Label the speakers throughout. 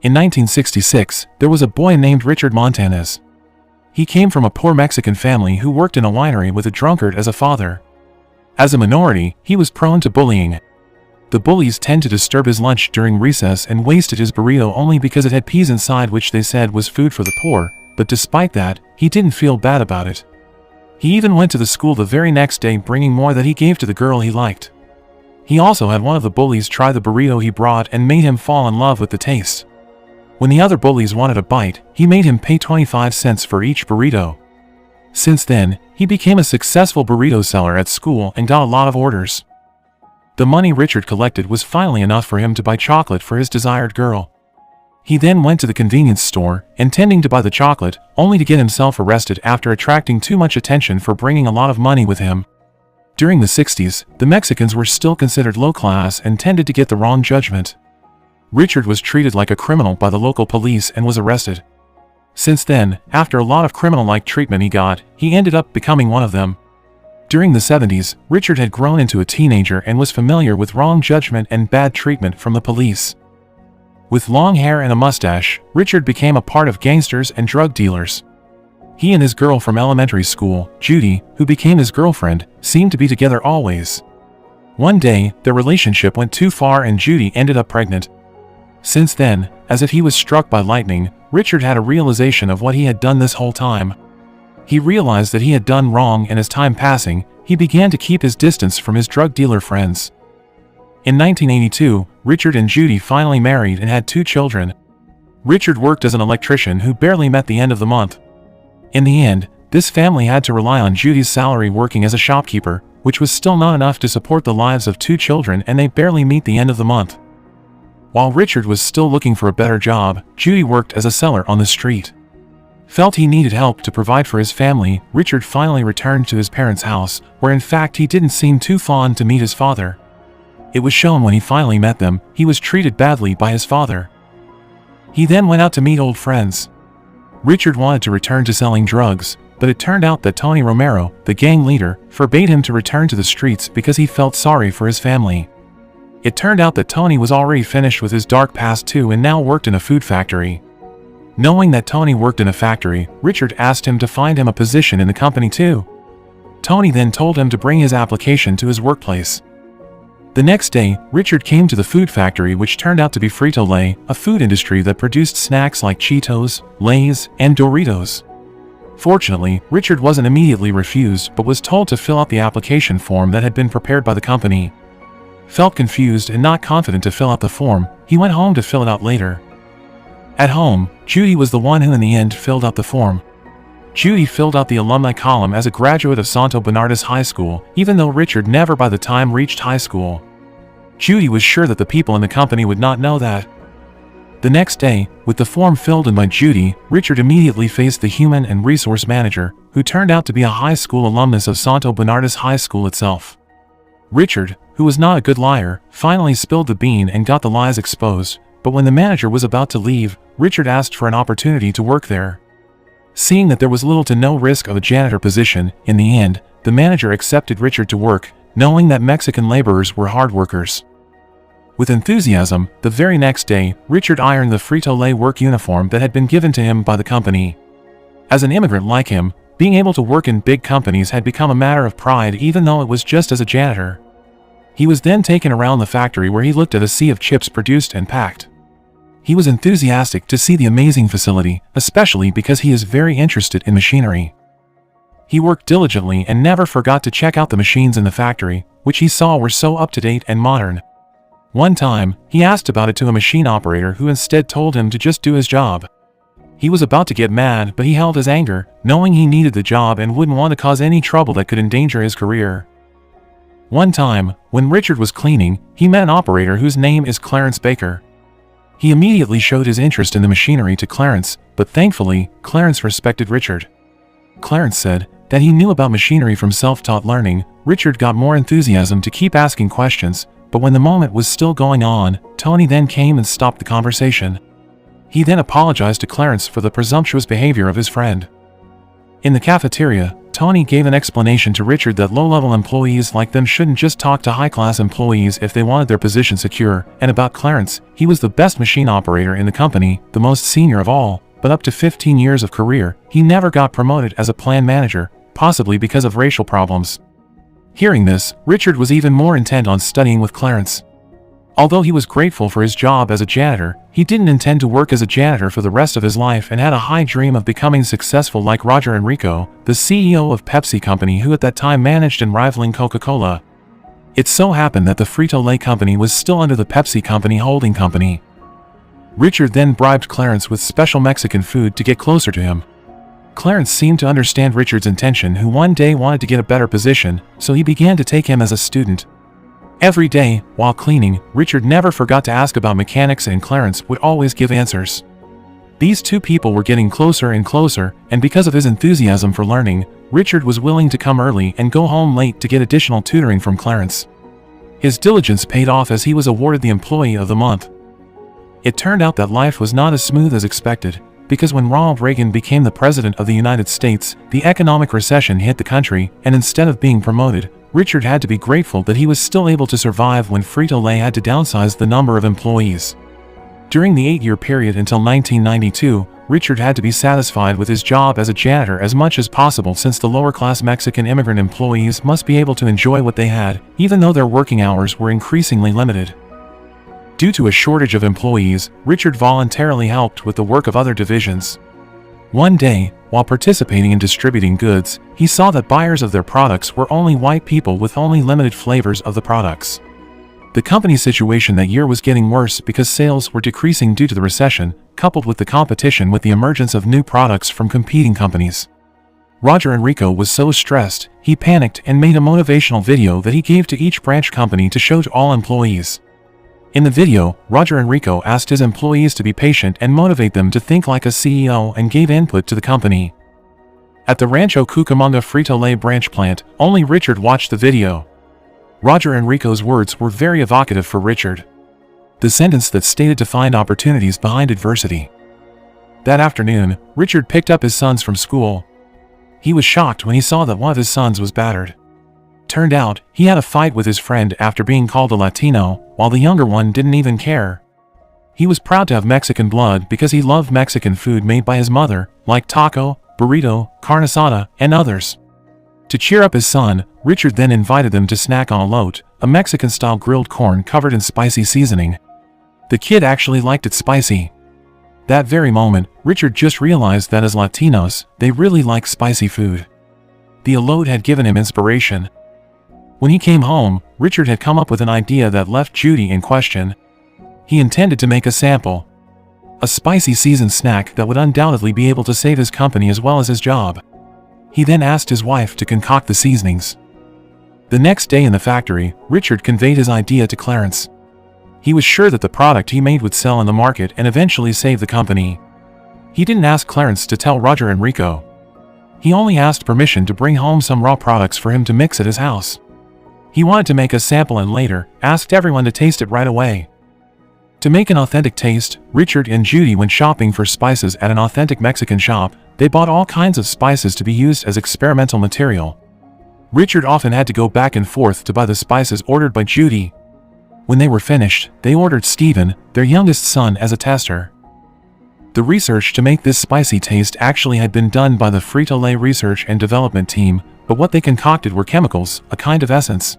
Speaker 1: In 1966, there was a boy named Richard Montanez. He came from a poor Mexican family who worked in a winery with a drunkard as a father. As a minority, he was prone to bullying. The bullies tend to disturb his lunch during recess and wasted his burrito only because it had peas inside, which they said was food for the poor, but despite that, he didn't feel bad about it. He even went to the school the very next day bringing more that he gave to the girl he liked. He also had one of the bullies try the burrito he brought and made him fall in love with the taste. When the other bullies wanted a bite, he made him pay 25 cents for each burrito. Since then, he became a successful burrito seller at school and got a lot of orders. The money Richard collected was finally enough for him to buy chocolate for his desired girl. He then went to the convenience store, intending to buy the chocolate, only to get himself arrested after attracting too much attention for bringing a lot of money with him. During the 60s, the Mexicans were still considered low class and tended to get the wrong judgment. Richard was treated like a criminal by the local police and was arrested. Since then, after a lot of criminal-like treatment he got, he ended up becoming one of them. During the 70s, Richard had grown into a teenager and was familiar with wrong judgment and bad treatment from the police. With long hair and a mustache, Richard became a part of gangsters and drug dealers. He and his girl from elementary school, Judy, who became his girlfriend, seemed to be together always. One day, their relationship went too far and Judy ended up pregnant. Since then, as if he was struck by lightning, Richard had a realization of what he had done this whole time. He realized that he had done wrong, and as time passing, he began to keep his distance from his drug dealer friends. In 1982, Richard and Judy finally married and had 2 children. Richard worked as an electrician who barely met the end of the month. In the end, this family had to rely on Judy's salary working as a shopkeeper, which was still not enough to support the lives of 2 children, and they barely meet the end of the month. While Richard was still looking for a better job, Judy worked as a seller on the street. Felt he needed help to provide for his family, Richard finally returned to his parents' house, where in fact he didn't seem too fond to meet his father. It was shown when he finally met them, he was treated badly by his father. He then went out to meet old friends. Richard wanted to return to selling drugs, but it turned out that Tony Romero, the gang leader, forbade him to return to the streets because he felt sorry for his family. It turned out that Tony was already finished with his dark past too and now worked in a food factory. Knowing that Tony worked in a factory, Richard asked him to find him a position in the company too. Tony then told him to bring his application to his workplace. The next day, Richard came to the food factory, which turned out to be Frito-Lay, a food industry that produced snacks like Cheetos, Lay's, and Doritos. Fortunately, Richard wasn't immediately refused but was told to fill out the application form that had been prepared by the company. Felt confused and not confident to fill out the form, he went home to fill it out later. At home, Judy was the one who in the end filled out the form. Judy filled out the alumni column as a graduate of Santo Bernardus High School, even though Richard never by the time reached high school. Judy was sure that the people in the company would not know that. The next day, with the form filled in by Judy, Richard immediately faced the human and resource manager, who turned out to be a high school alumnus of Santo Bernardus High School itself. Richard, who was not a good liar, finally spilled the bean and got the lies exposed, but when the manager was about to leave, Richard asked for an opportunity to work there. Seeing that there was little to no risk of a janitor position, in the end, the manager accepted Richard to work, knowing that Mexican laborers were hard workers. With enthusiasm, the very next day, Richard ironed the Frito-Lay work uniform that had been given to him by the company. As an immigrant like him, being able to work in big companies had become a matter of pride, even though it was just as a janitor. He was then taken around the factory where he looked at a sea of chips produced and packed. He was enthusiastic to see the amazing facility, especially because he is very interested in machinery. He worked diligently and never forgot to check out the machines in the factory, which he saw were so up-to-date and modern. One time, he asked about it to a machine operator who instead told him to just do his job. He was about to get mad, but he held his anger, knowing he needed the job and wouldn't want to cause any trouble that could endanger his career. One time, when Richard was cleaning, he met an operator whose name is Clarence Baker. He immediately showed his interest in the machinery to Clarence, but thankfully, Clarence respected Richard. Clarence said that he knew about machinery from self-taught learning. Richard got more enthusiasm to keep asking questions, but when the moment was still going on, Tony then came and stopped the conversation. He then apologized to Clarence for the presumptuous behavior of his friend. In the cafeteria, Tony gave an explanation to Richard that low-level employees like them shouldn't just talk to high-class employees if they wanted their position secure, and about Clarence, he was the best machine operator in the company, the most senior of all, but up to 15 years of career, he never got promoted as a plant manager, possibly because of racial problems. Hearing this, Richard was even more intent on studying with Clarence. Although he was grateful for his job as a janitor, he didn't intend to work as a janitor for the rest of his life and had a high dream of becoming successful like Roger Enrico, the CEO of Pepsi Company, who at that time managed and rivaling Coca-Cola. It so happened that the Frito-Lay company was still under the Pepsi Company holding company. Richard then bribed Clarence with special Mexican food to get closer to him. Clarence seemed to understand Richard's intention, who one day wanted to get a better position, so he began to take him as a student. Every day, while cleaning, Richard never forgot to ask about mechanics and Clarence would always give answers. These two people were getting closer and closer, and because of his enthusiasm for learning, Richard was willing to come early and go home late to get additional tutoring from Clarence. His diligence paid off as he was awarded the Employee of the Month. It turned out that life was not as smooth as expected, because when Ronald Reagan became the President of the United States, the economic recession hit the country, and instead of being promoted, Richard had to be grateful that he was still able to survive when Frito-Lay had to downsize the number of employees. During the 8-year period until 1992, Richard had to be satisfied with his job as a janitor as much as possible, since the lower-class Mexican immigrant employees must be able to enjoy what they had, even though their working hours were increasingly limited. Due to a shortage of employees, Richard voluntarily helped with the work of other divisions. One day, while participating in distributing goods, he saw that buyers of their products were only white people with only limited flavors of the products. The company's situation that year was getting worse because sales were decreasing due to the recession, coupled with the competition with the emergence of new products from competing companies. Roger Enrico was so stressed, he panicked and made a motivational video that he gave to each branch company to show to all employees. In the video, Roger Enrico asked his employees to be patient and motivate them to think like a CEO, and gave input to the company. At the Rancho Cucamonga Frito-Lay branch plant, only Richard watched the video. Roger Enrico's words were very evocative for Richard. The sentence that stated to find opportunities behind adversity. That afternoon, Richard picked up his sons from school. He was shocked when he saw that one of his sons was battered. Turned out, he had a fight with his friend after being called a Latino, while the younger one didn't even care. He was proud to have Mexican blood because he loved Mexican food made by his mother, like taco, burrito, carne asada, and others. To cheer up his son, Richard then invited them to snack on elote, a Mexican-style grilled corn covered in spicy seasoning. The kid actually liked it spicy. That very moment, Richard just realized that as Latinos, they really like spicy food. The elote had given him inspiration. When he came home, Richard had come up with an idea that left Judy in question. He intended to make a sample. A spicy seasoned snack that would undoubtedly be able to save his company as well as his job. He then asked his wife to concoct the seasonings. The next day in the factory, Richard conveyed his idea to Clarence. He was sure that the product he made would sell in the market and eventually save the company. He didn't ask Clarence to tell Roger Enrico. He only asked permission to bring home some raw products for him to mix at his house. He wanted to make a sample and later asked everyone to taste it right away. To make an authentic taste, Richard and Judy went shopping for spices at an authentic Mexican shop. They bought all kinds of spices to be used as experimental material. Richard often had to go back and forth to buy the spices ordered by Judy. When they were finished, they ordered Stephen, their youngest son, as a tester. The research to make this spicy taste actually had been done by the Frito-Lay research and development team, but what they concocted were chemicals, a kind of essence.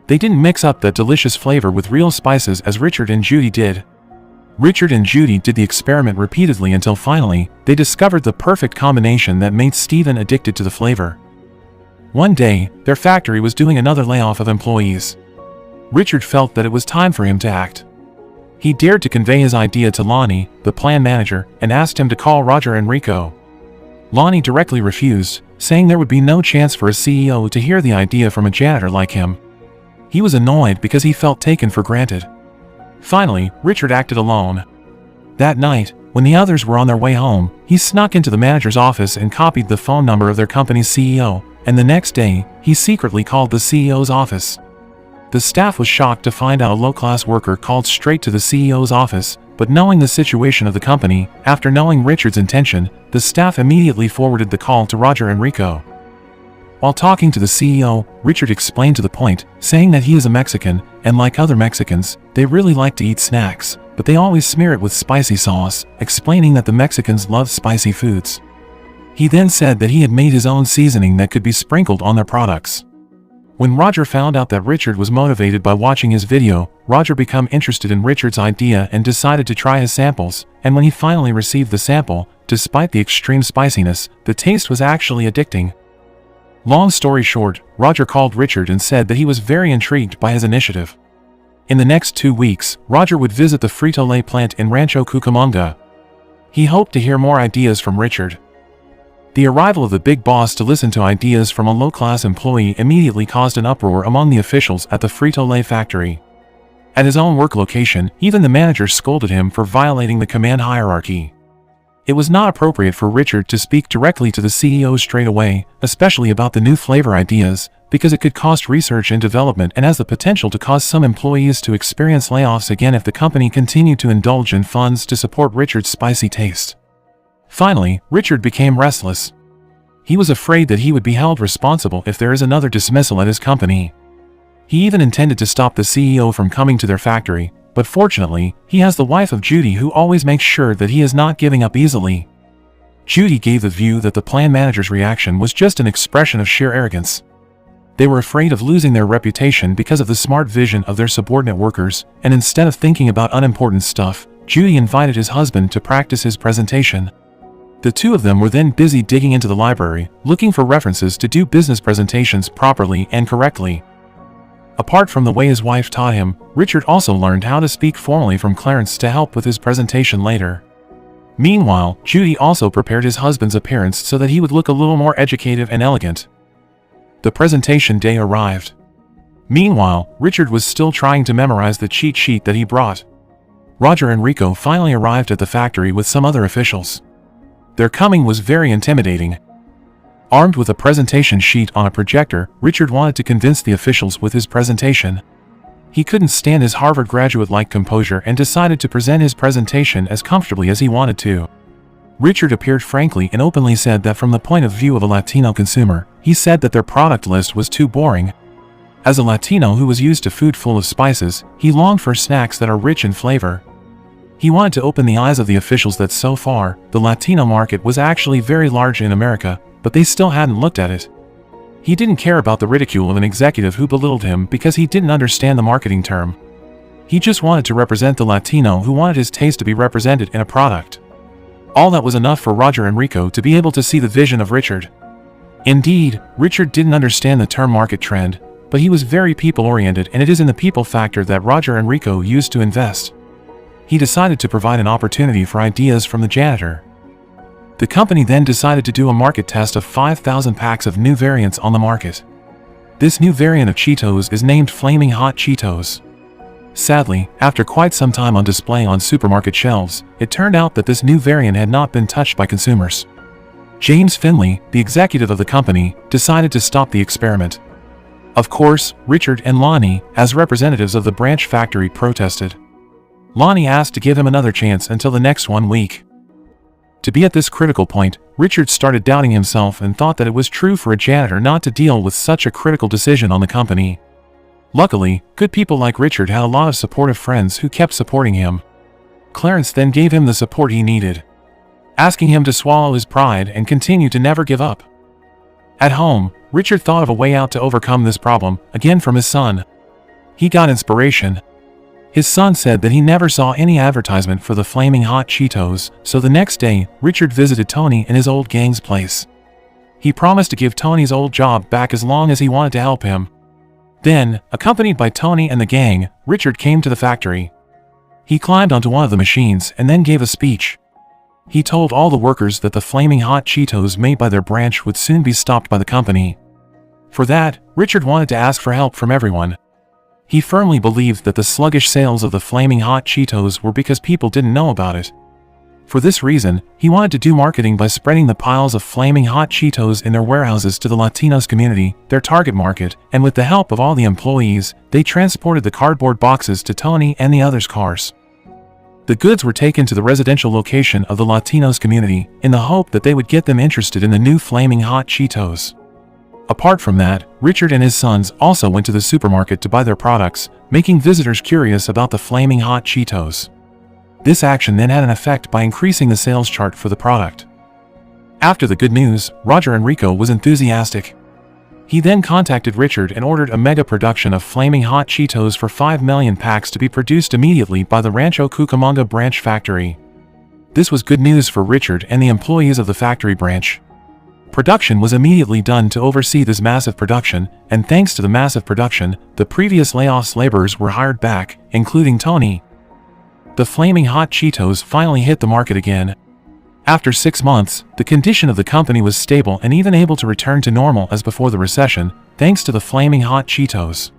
Speaker 1: They didn't mix up that delicious flavor with real spices as Richard and Judy did. Richard and Judy did the experiment repeatedly until finally, they discovered the perfect combination that made Stephen addicted to the flavor. One day, their factory was doing another layoff of employees. Richard felt that it was time for him to act. He dared to convey his idea to Lonnie, the plant manager, and asked him to call Roger Enrico. Lonnie directly refused, saying there would be no chance for a CEO to hear the idea from a janitor like him. He was annoyed because he felt taken for granted. Finally, Richard acted alone. That night, when the others were on their way home, he snuck into the manager's office and copied the phone number of their company's CEO, and the next day, he secretly called the CEO's office. The staff was shocked to find out a low-class worker called straight to the CEO's office, But knowing the situation of the company, after knowing Richard's intention, the staff immediately forwarded the call to Roger and Rico. While talking to the CEO, Richard explained to the point, saying that he is a Mexican, and like other Mexicans, they really like to eat snacks, but they always smear it with spicy sauce, explaining that the Mexicans love spicy foods. He then said that he had made his own seasoning that could be sprinkled on their products. When Roger found out that Richard was motivated by watching his video, Roger became interested in Richard's idea and decided to try his samples, and when he finally received the sample, despite the extreme spiciness, the taste was actually addicting. Long story short, Roger called Richard and said that he was very intrigued by his initiative. In the next 2 weeks, Roger would visit the Frito-Lay plant in Rancho Cucamonga. He hoped to hear more ideas from Richard. The arrival of the big boss to listen to ideas from a low-class employee immediately caused an uproar among the officials at the Frito-Lay factory. At his own work location, even the manager scolded him for violating the command hierarchy. It was not appropriate for Richard to speak directly to the CEO straight away, especially about the new flavor ideas, because it could cost research and development and has the potential to cause some employees to experience layoffs again if the company continued to indulge in funds to support Richard's spicy taste. Finally, Richard became restless. He was afraid that he would be held responsible if there is another dismissal at his company. He even intended to stop the CEO from coming to their factory, but fortunately, he has the wife of Judy who always makes sure that he is not giving up easily. Judy gave the view that the plant manager's reaction was just an expression of sheer arrogance. They were afraid of losing their reputation because of the smart vision of their subordinate workers, and instead of thinking about unimportant stuff, Judy invited his husband to practice his presentation. The two of them were then busy digging into the library, looking for references to do business presentations properly and correctly. Apart from the way his wife taught him, Richard also learned how to speak formally from Clarence to help with his presentation later. Meanwhile, Judy also prepared his husband's appearance so that he would look a little more educated and elegant. The presentation day arrived. Meanwhile, Richard was still trying to memorize the cheat sheet that he brought. Roger and Rico finally arrived at the factory with some other officials. Their coming was very intimidating. Armed with a presentation sheet on a projector, Richard wanted to convince the officials with his presentation. He couldn't stand his Harvard graduate-like composure and decided to present his presentation as comfortably as he wanted to. Richard appeared frankly and openly said that from the point of view of a Latino consumer, he said that their product list was too boring. As a Latino who was used to food full of spices, he longed for snacks that are rich in flavor. He wanted to open the eyes of the officials that so far, the Latino market was actually very large in America, but they still hadn't looked at it. He didn't care about the ridicule of an executive who belittled him because he didn't understand the marketing term. He just wanted to represent the Latino who wanted his taste to be represented in a product. All that was enough for Roger and Rico to be able to see the vision of Richard. Indeed, Richard didn't understand the term market trend, but he was very people-oriented, and it is in the people factor that Roger and Rico used to invest. He decided to provide an opportunity for ideas from the janitor. The company then decided to do a market test of 5,000 packs of new variants on the market. This new variant of Cheetos is named Flaming Hot Cheetos. Sadly, after quite some time on display on supermarket shelves, it turned out that this new variant had not been touched by consumers. James Finley, the executive of the company, decided to stop the experiment. Of course, Richard and Lonnie, as representatives of the branch factory, protested. Lonnie asked to give him another chance until the next 1 week. To be at this critical point, Richard started doubting himself and thought that it was true for a janitor not to deal with such a critical decision on the company. Luckily, good people like Richard had a lot of supportive friends who kept supporting him. Clarence then gave him the support he needed, asking him to swallow his pride and continue to never give up. At home, Richard thought of a way out to overcome this problem, again from his son. He got inspiration. His son said that he never saw any advertisement for the Flaming Hot Cheetos, so the next day, Richard visited Tony in his old gang's place. He promised to give Tony's old job back as long as he wanted to help him. Then, accompanied by Tony and the gang, Richard came to the factory. He climbed onto one of the machines and then gave a speech. He told all the workers that the Flaming Hot Cheetos made by their branch would soon be stopped by the company. For that, Richard wanted to ask for help from everyone. He firmly believed that the sluggish sales of the Flaming Hot Cheetos were because people didn't know about it. For this reason, he wanted to do marketing by spreading the piles of Flaming Hot Cheetos in their warehouses to the Latinos community, their target market, and with the help of all the employees, they transported the cardboard boxes to Tony and the others' cars. The goods were taken to the residential location of the Latinos community in the hope that they would get them interested in the new Flaming Hot Cheetos. Apart from that, Richard and his sons also went to the supermarket to buy their products, making visitors curious about the Flaming Hot Cheetos. This action then had an effect by increasing the sales chart for the product. After the good news, Roger Enrico was enthusiastic. He then contacted Richard and ordered a mega production of Flaming Hot Cheetos for 5 million packs to be produced immediately by the Rancho Cucamonga branch factory. This was good news for Richard and the employees of the factory branch. Production was immediately done to oversee this massive production, and thanks to the massive production, the previous layoffs laborers were hired back, including Tony. The Flaming Hot Cheetos finally hit the market again. After 6 months, the condition of the company was stable and even able to return to normal as before the recession, thanks to the Flaming Hot Cheetos.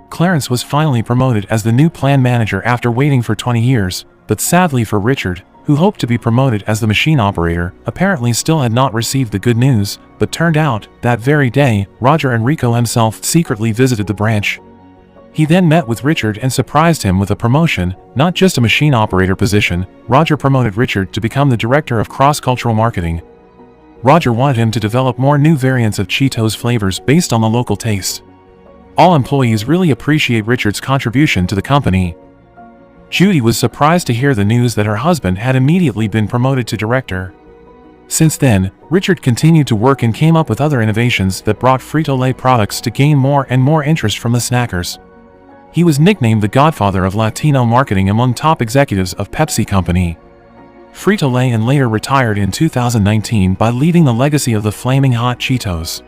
Speaker 1: Clarence was finally promoted as the new plant manager after waiting for 20 years, but sadly for Richard, who hoped to be promoted as the machine operator, apparently still had not received the good news, but turned out, that very day, Roger Enrico himself secretly visited the branch. He then met with Richard and surprised him with a promotion, not just a machine operator position. Roger promoted Richard to become the director of cross-cultural marketing. Roger wanted him to develop more new variants of Cheetos flavors based on the local taste. All employees really appreciate Richard's contribution to the company. Judy was surprised to hear the news that her husband had immediately been promoted to director. Since then, Richard continued to work and came up with other innovations that brought Frito-Lay products to gain more and more interest from the snackers. He was nicknamed the godfather of Latino marketing among top executives of Pepsi Company. Frito-Lay and later retired in 2019 by leaving the legacy of the Flaming Hot Cheetos.